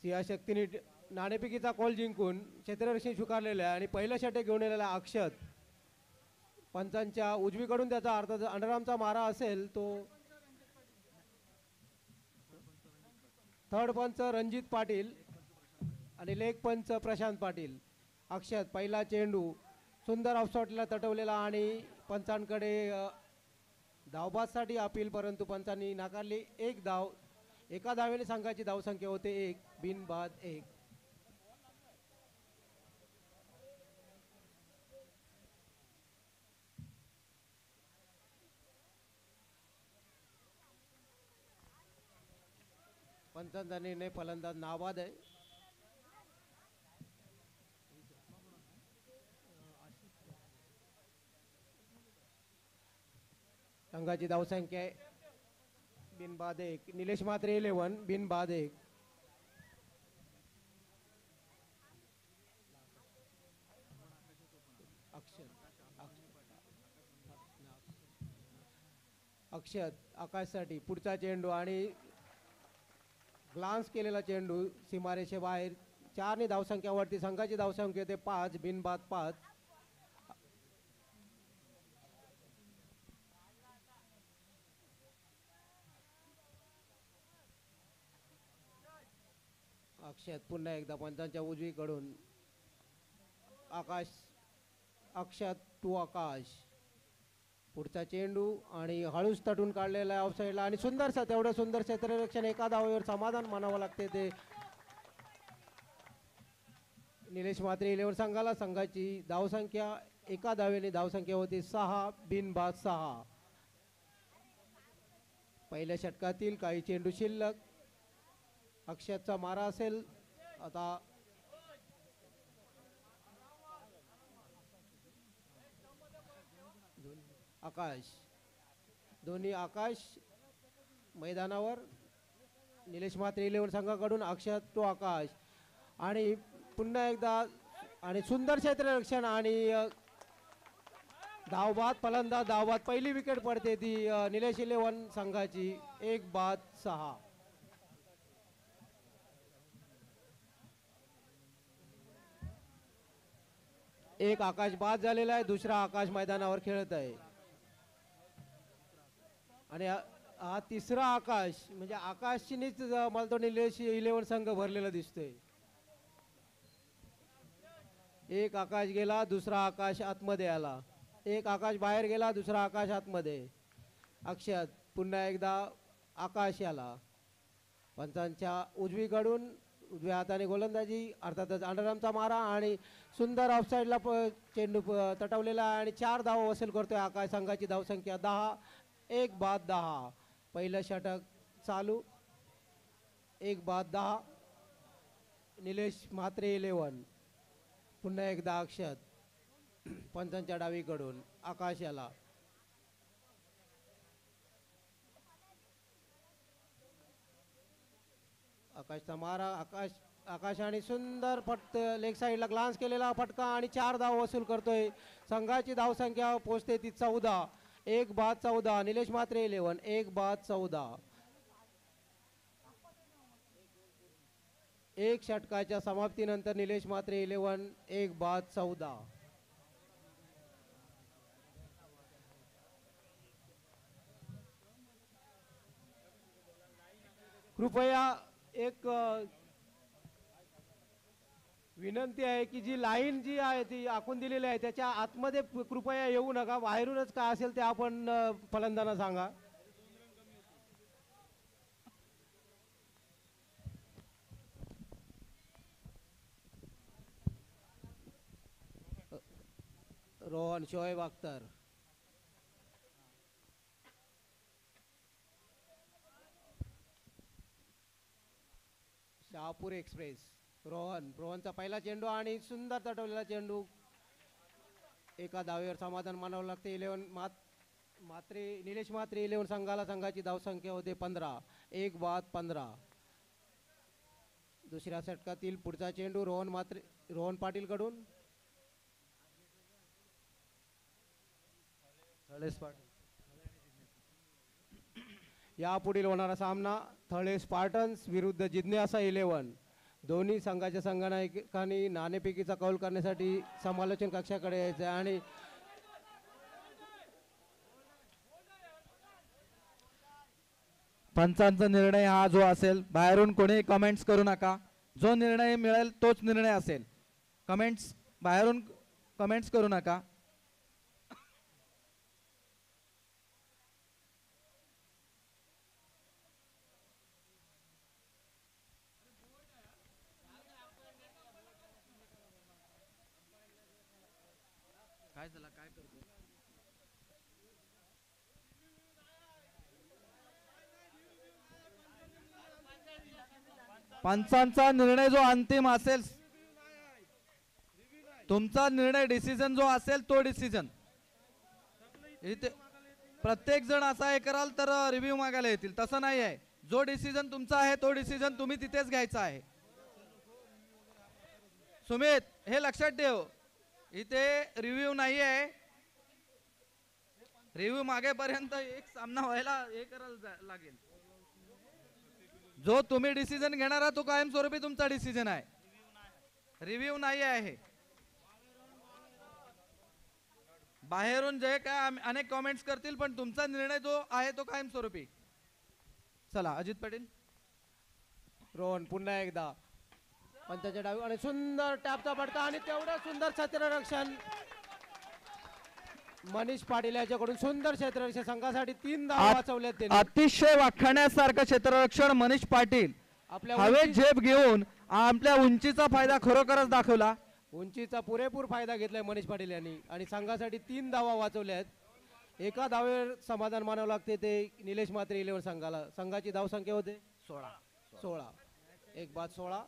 सिंह शक्तीने नाणेफेकीचा कॉल जिंकून क्षेत्ररक्षण स्वीकारलेलं आहे आणि पहिलं षटक घेऊन येलेला अक्षत पंचांच्या उजवीकडून त्याचा अर्थ अंडरआर्मचा मारा असेल तो थर्ड पंच रणजित पाटील आणि लेग पंच प्रशांत पाटील. अक्षत पहिला चेंडू सुंदर ऑफशॉटला तटवलेला आणि पंचांकडे धावबादसाठी अपील, परंतु पंचांनी नाकारली. एक धाव, एका धावेने संघाची धावसंख्या होते 1, बिनबाद 1. पंचांचा निर्णय फलंदाज नाबाद आहे. संघाची धावसंख्या आहे बिनबाद 1. निलेश म्हात्रे 11, बिनबाद 1. अक्षत आकाशसाठी पुढचा चेंडू आणि ग्लान्स केलेला चेंडू सीमारेषेबाहेर. 4 ने धावसंख्यावरती संघाची धावसंख्या होते 5, बिनबाद 5. अक्षत पुन्हा एकदा पंचांच्या उजवीकडून आकाश. अक्षत टू आकाश. पुढचा चेंडू आणि हळूच तटून काढलेला ऑफसाईडला आणि सुंदरसा तेवढं सुंदर क्षेत्ररक्षण एका धावेवर समाधान मानावं लागते ते निलेश म्हात्रे 11 संघाला. संघाची धावसंख्या एका धावेने धावसंख्या होती 6, बिनबाद 6. पहिल्या षटकातील काही चेंडू शिल्लक. अक्षतचा मारा असेल आता. आकाश, दोन्ही आकाश मैदानावर. निलेश म्हात्रे 11 संघाकडून अक्षत टू आकाश आणि पुन्हा एकदा आणि सुंदर क्षेत्ररक्षण आणि धावबाद फलंदाज धावबाद. पहिली विकेट पडते ती निलेश 11 संघाची. 1 बाद 6. एक आकाश बाद झालेला आहे, दुसरा आकाश मैदानावर खेळत आहे आणि हा तिसरा आकाश म्हणजे आकाशनीच मला तो निलेश 11 संघ भरलेला दिसतोय. एक आकाश गेला, दुसरा आकाश आतमध्ये आला. एक आकाश बाहेर गेला, दुसरा आकाश आतमध्ये. अक्षत पुन्हा एकदा आकाश आला. पंचांच्या उजवीकडून उजव्या हाताने गोलंदाजी, अर्थातच अंडरआर्मचा मारा आणि सुंदर ऑफसाईडला चेंडू तटवलेला आणि 4 धावा वसूल करतोय आकाश. संघाची धावसंख्या 10, 1 बाद 10. पहिलं षटक चालू. 1 बाद 10. निलेश म्हात्रे 11. पुन्हा एकदा अक्षत पंचांच्या डावीकडून आकाश याला. आकाशचा मारा. आकाशाने सुंदर लेग साईडला ग्लान्स केलेला फटका आणि 4 धाव वसूल करतोय. संघाची धावसंख्या पोहोचते ती 14, 1 बाद 14. निलेश म्हात्रे 11, 1 बाद 14. एक षटकाच्या समाप्तीनंतर निलेश म्हात्रे 11, 1 बाद 14. कृपया एक विनंती आहे की जी लाईन जी आहे ती आखून दिलेली आहे त्याच्या आतमध्ये कृपया येऊ नका. बाहेरूनच काय असेल ते आपण फलंदाजांना सांगा. रोहन शोएब अख्तर. शहापूर एक्सप्रेस. रोहनचा पहिला चेंडू आणि सुंदर तटवलेला चेंडू. एका धावेवर समाधान मानावं लागते. 11 म्हात्रे निलेश म्हात्रे 11 संघाला. संघाची धावसंख्या होते 15, 1 बाद 15. दुसऱ्या षटकातील पुढचा चेंडू रोहन पाटील कडून. यापुढील होणारा सामना थळे स्पार्टन्स विरुद्ध जिज्ञासा 11. दोन्ही संघाच्या संघनायकांनी नाणेफेकीचा कौल करण्यासाठी समालोचन कक्षाकडे यायचं आहे आणि पंचांचा निर्णय हा जो असेल, बाहेरून कोणी कमेंट्स करू नका. जो निर्णय मिळेल तोच निर्णय असेल. बाहेरून कमेंट्स करू नका. काय झालं, काय करतो? पंचांचा निर्णय जो अंतिम असेल, तुमचा निर्णय डिसिजन जो असेल तो डिसिजन इथे प्रत्येक जण असा हे कराल तर रिव्ह्यू मागायला येतील. तसं नाही आहे. जो डिसिजन तुमचा आहे तो डिसिजन तुम्ही तिथेच घ्यायचा आहे. सुमित, हे लक्षात ठेव, इथे रिव्ह्यू नाही आहे. रिव्ह्यू मागेपर्यंत एक सामना व्हायला हे करायला लागेल. जो तुम्ही डिसिजन घेणार आहात तो कायमस्वरूपी तुमचा डिसिजन आहे. रिव्ह्यू नाही आहे. बाहेरून जे काय अनेक कमेंट्स करतील पण तुमचा निर्णय जो आहे तो कायमस्वरूपी. चला अजित पाटील. रोहन पुन्हा एकदा पंचाच्या डावी आणि सुंदर टॅपचा फटका आणि तेवढं सुंदर क्षेत्ररक्षण मनीष पाटील याच्याकडून. सुंदर क्षेत्ररक्षण, संघासाठी 3 धावा वाचवल्यात त्यांनी. अतिशय वाखाणण्यासारखं क्षेत्ररक्षण मनीष पाटील. आपल्या हवेत झेप घेऊन आपल्या उंचीचा फायदा खरोखरच दाखवला. उंचीचा पुरेपूर फायदा घेतलाय मनीष पाटील यांनी आणि संघासाठी 3 धावा वाचवल्या आहेत. एका धावेवर समाधान मानावं लागते ते निलेश म्हात्रे 11 संघाला. संघाची धावसंख्या होते 16. एक बाद 16.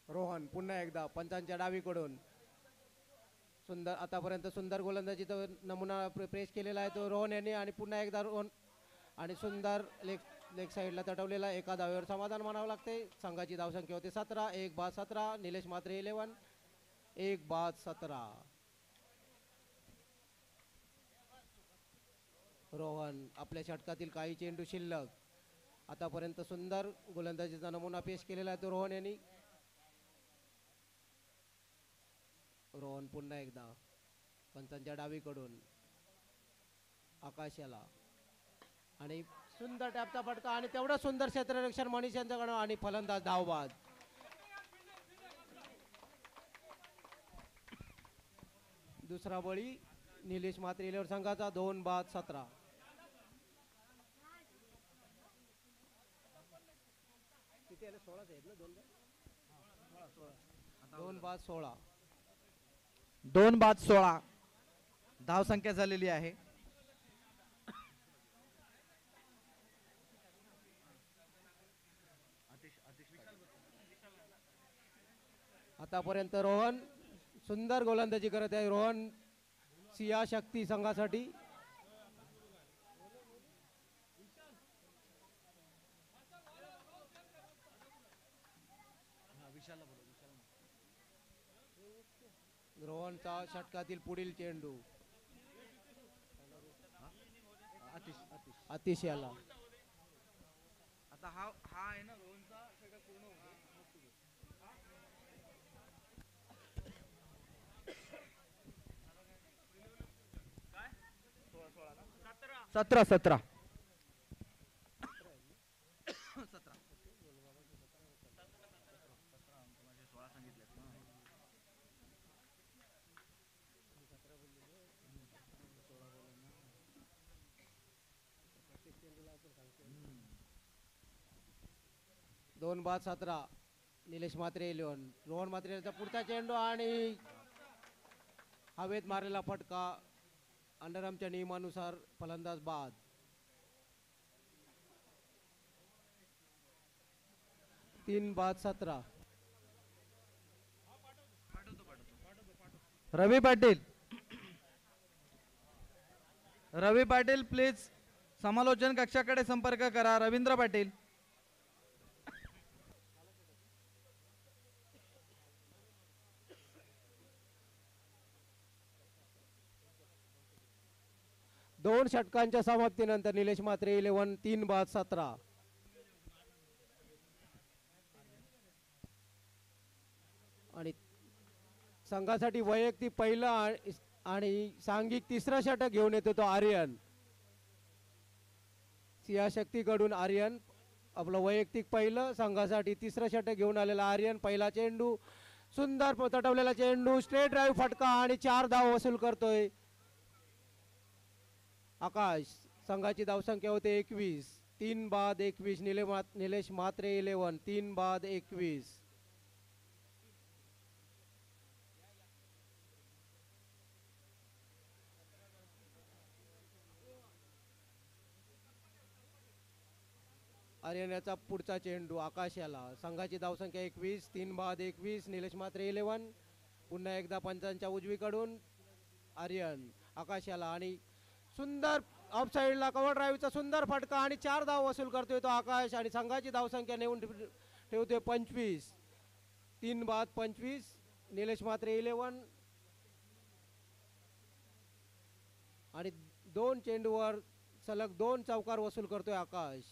रोहन पुन्हा एकदा पंचांच्या डावीकडून सुंदर, आतापर्यंत सुंदर गोलंदाजीचा नमुना प्रेस केलेला आहे तो रोहन यांनी आणि पुन्हा एकदा रोहन आणि सुंदर लेग साईडला तटवलेला. एका धावेवर समाधान मानावं लागते. संघाची धावसंख्या होते 17. एक बाद 17. निलेश म्हात्रे 11. एक बाद 17. रोहन आपल्या षटकातील काही चेंडू शिल्लक. आतापर्यंत सुंदर गोलंदाजीचा नमुना पेश केलेला आहे तो रोहन यांनी. रोहन पुन्हा एकदा पंचांच्या डावीकडून आकाश याला आणि सुंदर टॅपचा फटका आणि तेवढं सुंदर क्षेत्ररक्षण मनीष यांच्याकडून आणि फलंदाज धावबाद. दुसरा बळी निलेश म्हात्रे 11 संघाचा. 2 बाद 17. किती आले? 16 आहेत ना. 2 बाद 16. 2 बाद 16 धाव संख्या झालेली आहे. आतापर्यंत रोहन सुंदर गोलंदाजी करत आहे. रोहन सिया शक्ती संघासाठी. रोहनचा षटकातील पुढील चेंडू आतिश याला. आता हा आहे ना रोहनचा षटक पूर्ण होतो. 17 2 बाद 17. निलेश म्हात्रे 11. रोहन म्हात्रेचा पुढचा चेंडू आणि हवेत मारलेला फटका. अंडरआर्मच्या नियमानुसार फलंदाज बाद. तीन बाद 17. रवी पाटील प्लीज समालोचन कक्षाकडे संपर्क करा. रवींद्र पाटील. दोन षटकांच्या समाप्तीनंतर निलेश म्हात्रे 11. 3 बाद 17. आणि संघासाठी वैयक्तिक पहिलं आणि सांघिक तिसरा षटक घेऊन येतो तो आर्यन. सियाशक्तीकडून आर्यन आपलं वैयक्तिक पहिलं, संघासाठी तिसरं षटक घेऊन आलेला आर्यन. पहिला चेंडू, सुंदर तटवलेला चेंडू, स्ट्रेट ड्राईव्ह फटका आणि 4 धाव वसूल करतोय आकाश. संघाची धावसंख्या होते 21. 3 बाद 21. निलेश म्हात्रे 11. 3 बाद 21. आर्यनाचा पुढचा चेंडू आकाश याला. संघाची धावसंख्या 21. 3 बाद 21. निलेश म्हात्रे 11. पुन्हा एकदा पंचांच्या उजवीकडून आर्यन आकाश याला आणि सुंदर ऑफ साईडला कव्हर ड्राईव्हचा सुंदर फटका आणि 4 धाव वसूल करतोय तो आकाश आणि संघाची धावसंख्या नेऊन ठेवतोय 25. 3 बाद 25. निलेश म्हात्रे 11 आणि 2 चेंडूवर सलग 2 चौकार वसूल करतोय आकाश.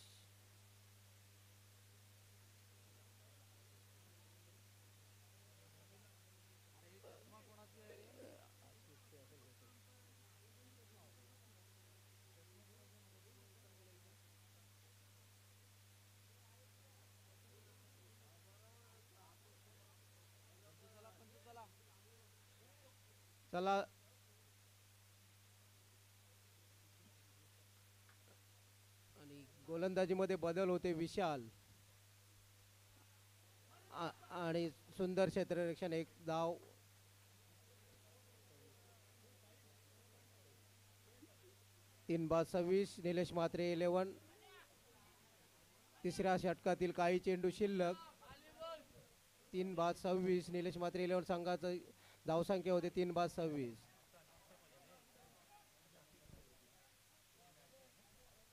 चला आणि गोलंदाजीमध्ये बदल होते विशाल आणि सुंदर क्षेत्ररक्षण, 1 धाव. तीन बाद 26. निलेश म्हात्रे 11. तिसऱ्या षटकातील काही चेंडू शिल्लक. 3 बाद 26. निलेश म्हात्रे 11. संघाचं धावसंख्या होते 3 बाद 26.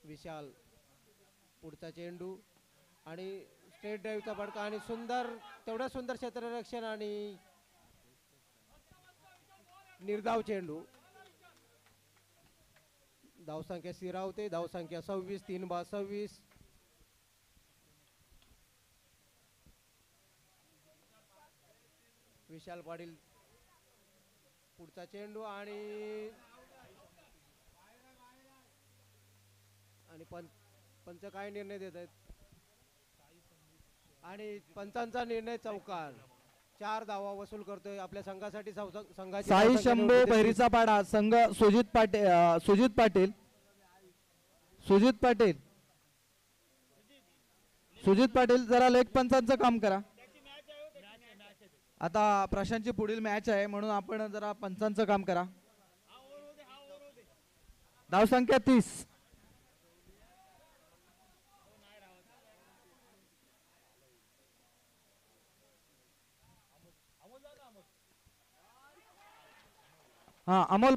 विशाल पुढचा चेंडू आणि स्ट्रेट ड्राईव्हचा फटका आणि तेवढा सुंदर क्षेत्ररक्षण आणि निर्धाव चेंडू. धावसंख्या स्थिरावते. धावसंख्या 26. 3 बाद 26. विशाल पाटील पुढचा चेंडू आणि पंच काय निर्णय देत आहेत आणि पंचांचा निर्णय चौकार. 4 धावा वसूल करतोय आपल्या संघासाठी. संघाची साई शंभू बहिरीचा पाडा. संघ सुजित पाटील जरा लेग पंचांचं काम करा. आता प्रशांतची पुढील मॅच आहे म्हणून आपण जरा पंचांचं काम करा. धावसंख्या 30. हा अमोल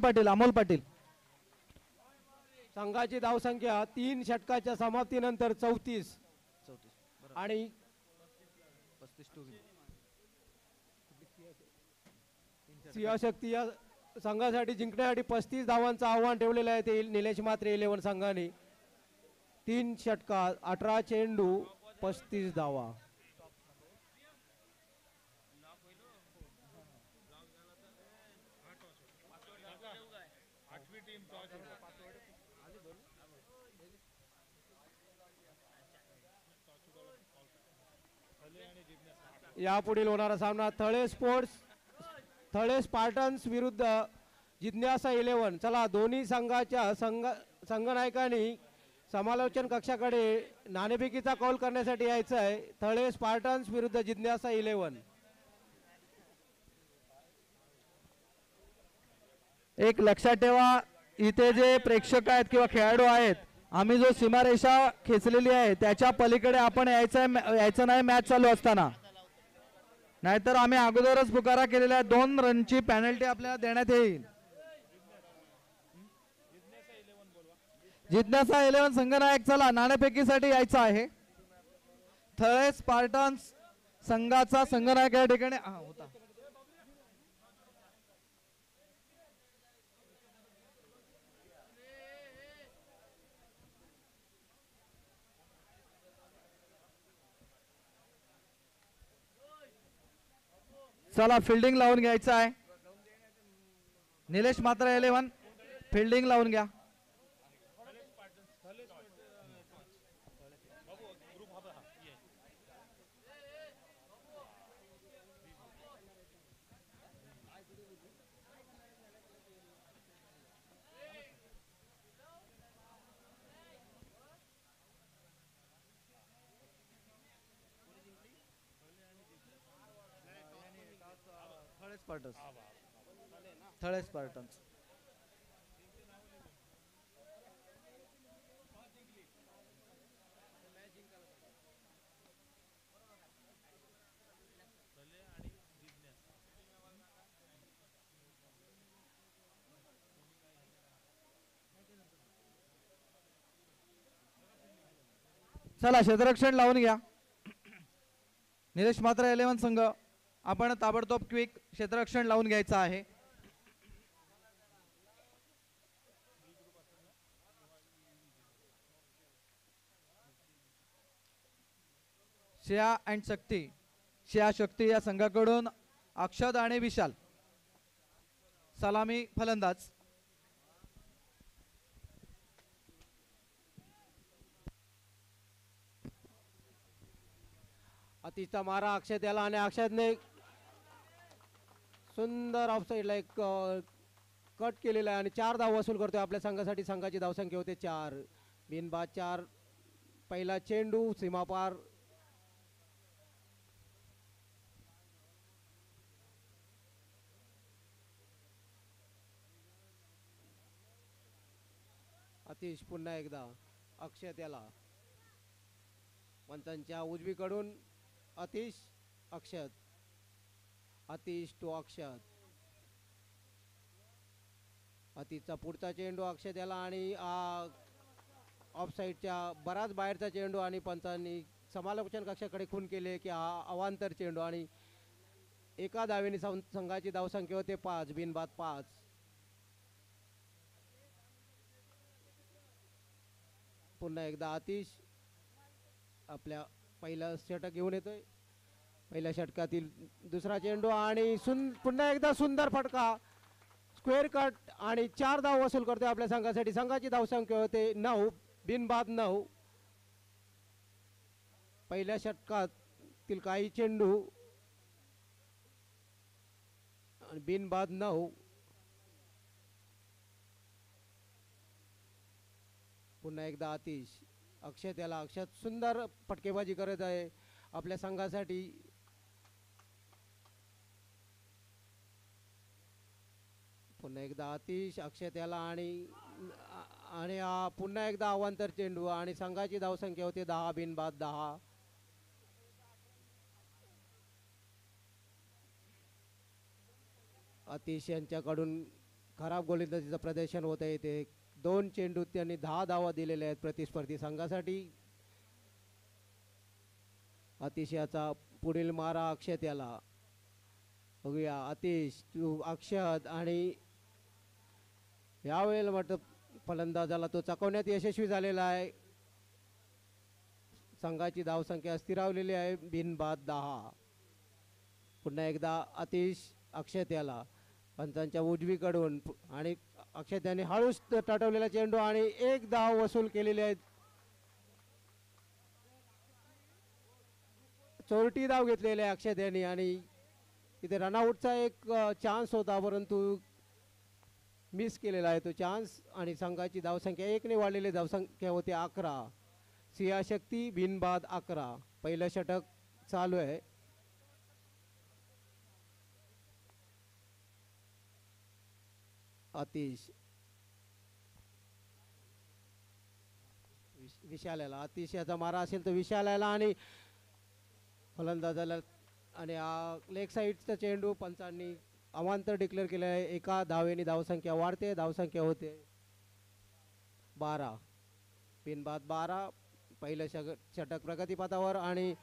पाटील. संघाची धावसंख्या 3 षटकाच्या समाप्तीनंतर 34 आणि सियाशक्ती या संघासाठी जिंकण्यासाठी 35 धावांचं आव्हान ठेवलेलं आहे ते निलेश म्हात्रे 11 संघाने. 3 षटकात 18 चेंडू 35 धावा. यापुढील होणारा सामना थळे स्पार्टन्स विरुद्ध जिज्ञासा 11. चला दोन्ही संघाच्या संघनायकांनी समालोचन कक्षाकडे नाणेफेकीचा कौल करण्यासाठी यायचं आहे. थळे स्पार्टन्स विरुद्ध जिज्ञासा 11. एक लक्षात ठेवा, इथे जे प्रेक्षक आहेत किंवा खेळाडू आहेत, आम्ही जो सीमारेषा खेचलेली आहे त्याच्या पलीकडे आपण यायचं नाही मॅच चालू असताना, नाहीतर आम्ही अगोदरच पुकारा केलेला आहे. 2 रनची पेनल्टी आपल्याला देण्यात येईल. जिज्ञासा 11 संघनायक चला नाणेफेकीसाठी यायचं आहे. थळे स्पार्टन्स संघाचा संघनायक या ठिकाणी होता. चला फिल्डिंग लावून घ्यायचं आहे. निलेश मात्रा 11 फिल्डिंग लावून घ्या. थळे स्पार्टन्स. चला क्षेत्ररक्षण लावून घ्या. निलेश मात्रा 11 संघ आपण ताबडतोब क्विक क्षेत्ररक्षण लावून घ्यायचं आहे. श्रेया अँड शक्ती. श्रेया शक्ती या संघाकडून अक्षद आणि विशाल सलामी फलंदाज. अतिशचा मारा अक्षत याला आणि अक्षतने सुंदर ऑफसाईडला एक कट केलेला आहे आणि 4 धाव वसूल करतोय आपल्या संघासाठी. संघाची धावसंख्या होते 4. बिनबाद 4. पहिला चेंडू सीमापार. अतिश पुन्हा एकदा अक्षत याला पंचांच्या उजवीकडून अतिश अक्षत. अतिश टू अक्षत. अतिशचा पुढचा चेंडू अक्षत याला आणि ऑफसाईडच्या बराच बाहेरचा चेंडू आणि पंचांनी समालोचन कक्षाकडे खून केले की हा अवांतर चेंडू आणि एका धावेने संघाची धावसंख्या होते 5. बिनबाद 5. पुन्हा एकदा अतिश आपल्या पहिला षटक घेऊन येतोय. पहिल्या षटकातील दुसरा चेंडू आणि पुन्हा एकदा सुंदर फटका स्क्वेअर कट आणि 4 धाव वसूल करतोय आपल्या संघासाठी. संघाची धावसंख्या होते 9. बिनबाद 9. पहिल्या षटकातील काही चेंडू आणि बिनबाद 9. पुन्हा एकदा अतिश अक्षत याला. अक्षत सुंदर फटकेबाजी करत आहे आपल्या संघासाठी. पुन्हा एकदा अतिश अक्षत याला आणि पुन्हा एकदा अवांतर चेंडू आणि संघाची धावसंख्या होती 10. बिनबाद 10. अतिश यांच्याकडून खराब गोलंदाजीचं प्रदर्शन होत आहे. ते 2 चेंडू त्यांनी 10 धावा दिलेल्या आहेत प्रतिस्पर्धी संघासाठी. अतिश याचा पुढील मारा अक्षत याला. बघूया अतिश टू अक्षत आणि यावेळेला वाटतं फलंदाजाला तो चकवण्यात यशस्वी झालेला आहे. संघाची धावसंख्या स्थिरावलेली आहे. बिनबाद 10. पुन्हा एकदा अतिश अक्षत याला पंचांच्या उजवीकडून आणि अक्षत याने हळूच टाटवलेला चेंडू आणि 1 धाव वसूल केलेले आहेत. चोरटी धाव घेतलेली आहे अक्षत यांनी आणि तिथे रनआउटचा एक चान्स होता परंतु मिस केलेला आहे तो चान्स आणि संघाची धावसंख्या 1 ने वाढलेली धावसंख्या होती 11. सिया शक्ती बिनबाद 11. पहिलं षटक चालू आहे. अतिश विशाल याला. अतिश याचा मारा असेल तर विशाल याला आणि फलंदाजाला आणि लेग साईडचा चेंडू पंचांनी अवांतर डिक्लेअर केलं आहे. 1 धावेने धावसंख्या वाढते. धावसंख्या होते 12. बिनबाद 12. पहिलं षटक प्रगतीपथावर आणि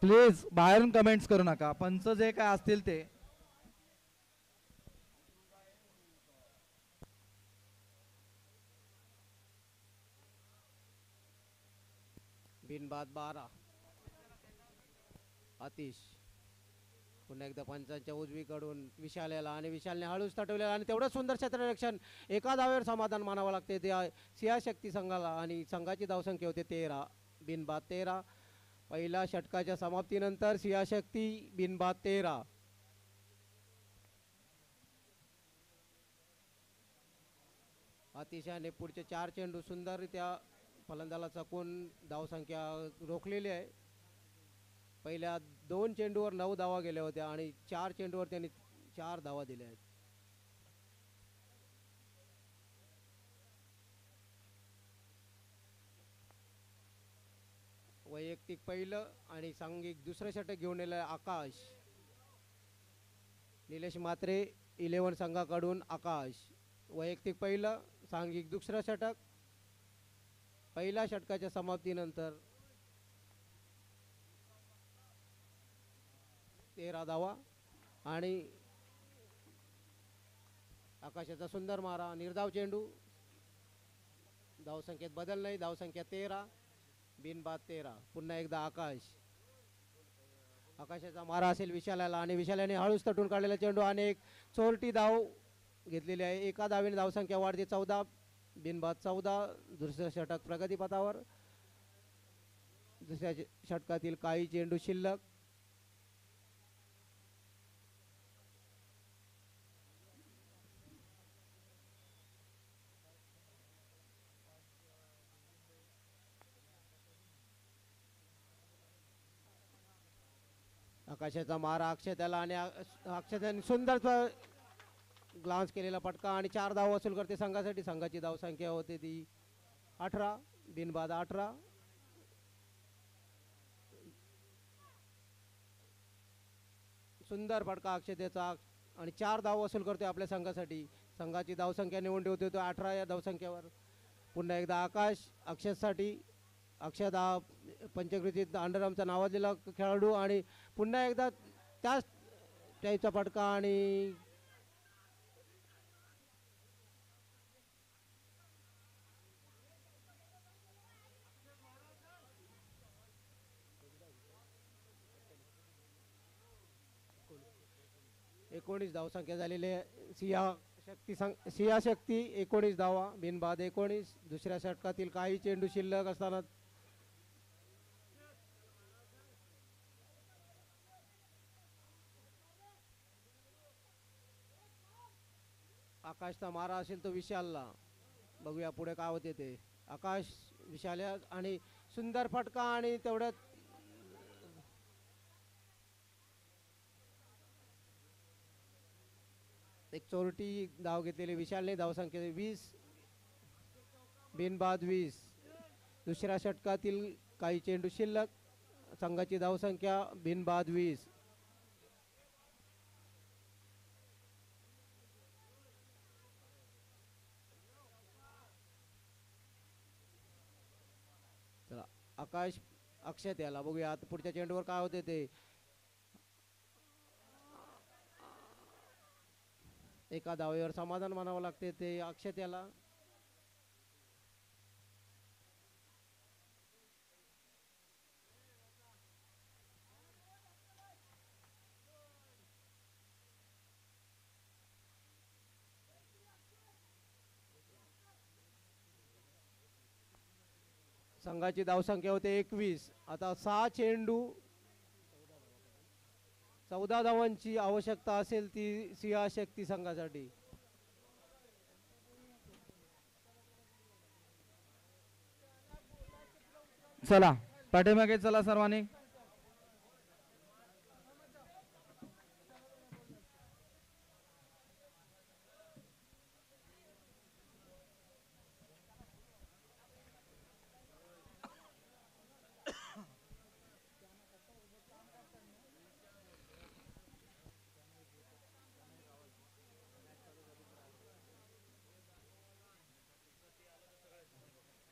प्लीज बाहेरून कमेंट्स करू नका. पंच जे काय असतील ते बिनबाद 12. आतिश पुन्हा एकदा पंचांच्या उजवीकडून विशाल याला आणि विशालने हळूच तटवलेला आणि तेवढं सुंदर क्षेत्ररक्षण एका धावेवर समाधान मानावं लागते ते सिया शक्ती संघाला आणि संघाची धावसंख्या होते 13. बिनबाद 13. पहिल्या षटकाच्या समाप्तीनंतर सिया शक्ती बिनबाद 13. अतिशयाने पुढचे 4 चेंडू सुंदररित्या फलंदाला चकून धावसंख्या रोखलेली आहे. पहिल्या 2 चेंडूवर 9 धावा गेल्या होत्या आणि 4 चेंडूवर त्यांनी 4 धावा दिल्या आहेत. वैयक्तिक पहिलं आणि सांघिक दुसरं षटक घेऊन येलं आकाश. निलेश मात्रे 11 संघाकडून आकाश. वैयक्तिक पहिलं सांघिक दुसरं षटक. पहिल्या षटकाच्या समाप्तीनंतर 13 धावा आणि आकाशाचा सुंदर मारा. निर्धाव चेंडू. धावसंख्येत बदल नाही. धावसंख्या 13. बिनबाद 13. पुन्हा एकदा आकाश. आकाशाचा मारा असेल विशालाला आणि विशालाने हळूच तटून काढलेला चेंडू आणि एक चोरटी धाव घेतलेली आहे. एका धावेने धावसंख्या वाढते 14. बिनबाद 14. दुसरं षटक प्रगतीपथावर. दुसऱ्या षटकातील काही चेंडू शिल्लक. आकाशाचा मारा अक्षताला आणि अक्षताने सुंदर ग्लान्स केलेला फटका आणि 4 धाव वसूल करते संघासाठी. संघाची धावसंख्या होते ती 18. बिनबाद 18. सुंदर फटका अक्षतेचा आणि 4 धाव वसूल करते आपल्या संघासाठी. संघाची धावसंख्या निवडली होती तो 18 या धावसंख्येवर. पुन्हा एकदा आकाश अक्षतसाठी. अक्षत हा पंचकृतीत अंडरआर्मचा नावाजलेला खेळाडू आणि पुन्हा एकदा त्याच टाईपचा फटका आणि एकोणीस धावसंख्या झालेली आहे. सिया शक्ती 19 धावा. बिनबाद 19. दुसऱ्या षटकातील काही चेंडू शिल्लक असताना आकाशचा मारा असेल तो विशालला. बघूया पुढे काय होते ते. आकाश विशाल आणि सुंदर फटका आणि तेवढ्यात एक चोरटी धाव घेतलेली विशालने. धावसंख्या 20. बिनबाद 20. दुसऱ्या षटकातील काही चेंडू शिल्लक. संघाची धावसंख्या बिनबाद 20. चला आकाश अक्षत याला बघूया आता पुढच्या चेंडूवर काय होते ते. एका धावेवर समाधान मानावं लागते ते अक्षत याला. संघाची धावसंख्या होते 21. आता 6 चेंडू 14 धावांची आवश्यकता असेल ती सिया शक्ती संघासाठी. चला पाठीमागे चला सर्वांनी.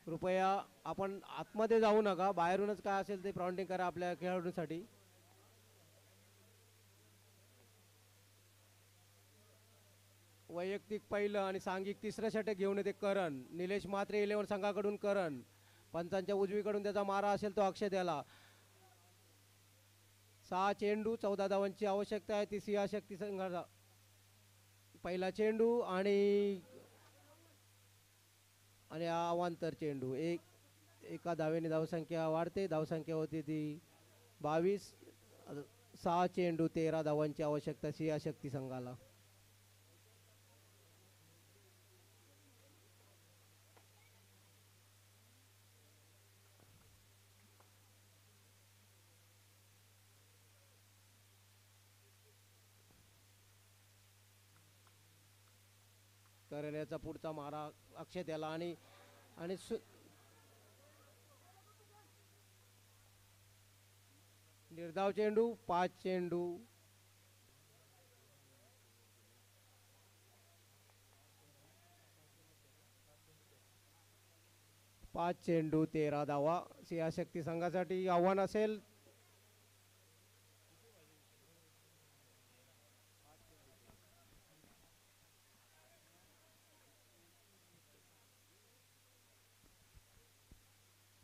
कृपया आपण आतमध्ये जाऊ नका. बाहेरूनच काय असेल ते प्रॉन्टिंग करा आपल्या खेळाडूंसाठी. वैयक्तिक पहिलं आणि सांघिक तिसरं षटक घेऊन येते करण. निलेश मात्रे 11 संघाकडून करण. पंचांच्या उजवीकडून त्याचा मारा असेल तो अक्षय याला. 6 चेंडू 14 धावांची आवश्यकता आहे ती सिंह शक्ती संघाचा. पहिला चेंडू आणि अवांतर चेंडू. एका धावेने धावसंख्या वाढते. धावसंख्या होती ती 22. 6 चेंडू 13 धावांची आवश्यकता सिंह शक्ती संघाला. करण्याचा पुढचा मारा अक्षय त्याला आणि आणि निर्धाव चेंडू. 5 चेंडू 13 धावा सिंह शक्ती संघासाठी आव्हान असेल.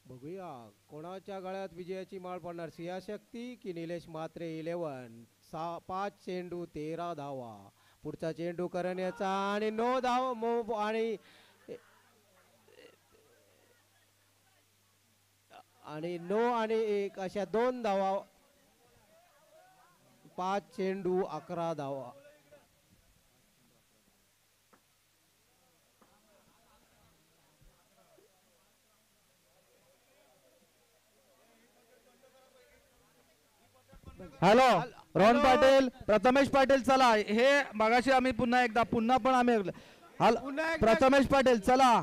बघूया कोणाच्या गळ्यात विजयाची माळ पडणार, सिंह शक्ती की निलेश म्हात्रे 11. 5 चेंडू 13 धावा. पुढचा चेंडू करण्याचा आणि 9 धाव आणि 9 आणि 1 अशा 2 धावा. 5 चेंडू 11 धावा. हॅलो रोहन पाटील, प्रथमेश पाटील चला. हे मगाशी आम्ही पुन्हा पण आम्ही प्रथमेश पाटील चला,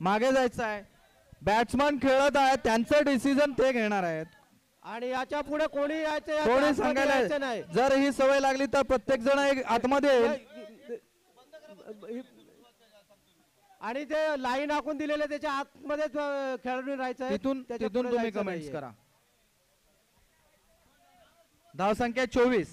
मागे जायचं आहे. बॅट्समन खेळत आहेत, त्यांचं डिसिजन ते घेणार आहेत आणि याच्या पुढे कोणी यायचं कोणी सांगायला नाही. जर ही सवय लागली तर प्रत्येक जण एक आतमध्ये येईल. आणि ते लाईन आखून दिलेले त्याच्या आतमध्ये खेळून राहायचं. तिथून तुम्ही कमेंट्स करा. धावसंख्या 24.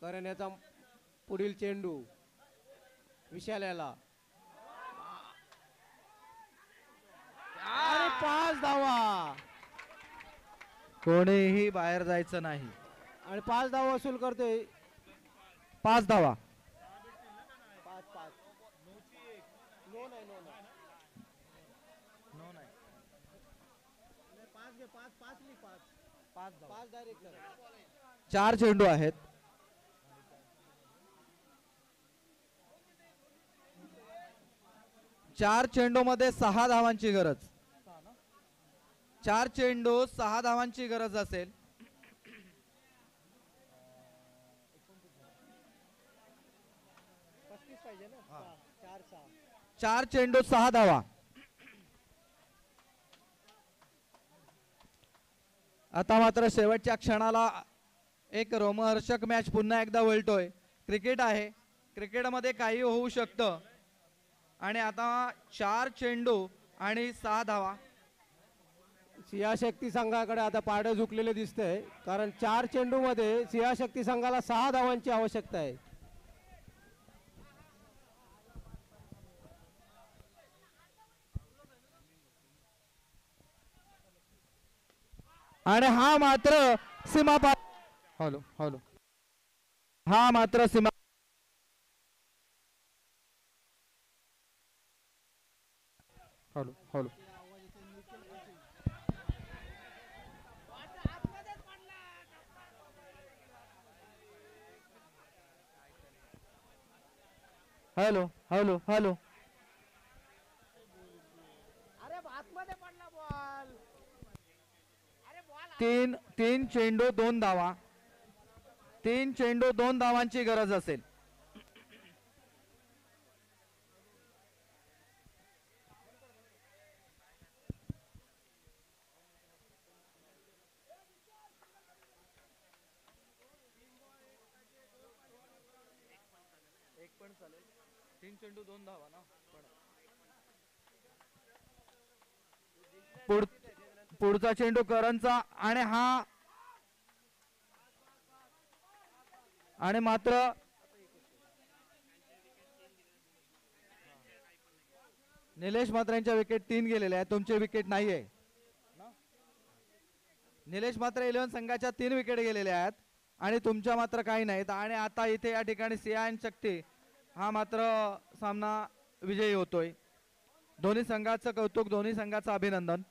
करण्याचा पुढील चेंडू विशाल्याला आणि 5 धावा. कोणीही बाहेर जायचं नाही आणि 5 धावा वसूल करतोय. 5 धावा. 4 चेंडू आहेत. 4 चेंडू मध्ये 6 धावांची गरज. 4 चेंडू 6 धावांची गरज असेल. 4 चेंडू 6 धावा. आता मात्र शेवटच्या क्षणाला एक रोमहर्षक मॅच पुन्हा एकदा वळतोय. क्रिकेट आहे, क्रिकेटमध्ये काही होऊ शकतं. आणि आता 4 चेंडू आणि 6 धावा. सिंह शक्ती संघाकडे आता पारडं झुकलेले दिसतंय, कारण 4 चेंडू मध्ये सिंह शक्ती संघाला 6 धावांची आवश्यकता आहे. आणि हा मात्र सीमा हॅलो हा मात्र सीमा हॅलो तीन चेंडू 2 धावा. 3 चेंडू 2 धावांची गरज असेल. एक पण चालेल. 3 चेंडू 2 धावा ना. पुढचा चेंडू करणचा आणि मात्र निलेश म्हात्रेंच्या विकेट 3 गेलेल्या आहेत, तुमची विकेट नाही आहे. निलेश म्हात्रे 11 संघाच्या 3 विकेट गेलेल्या आहेत आणि तुमच्या मात्र काही नाहीत. आणि आता इथे या ठिकाणी सियान शक्ती हा मात्र सामना विजयी होतोय. दोन्ही संघाचं कौतुक, दोन्ही संघाचं अभिनंदन.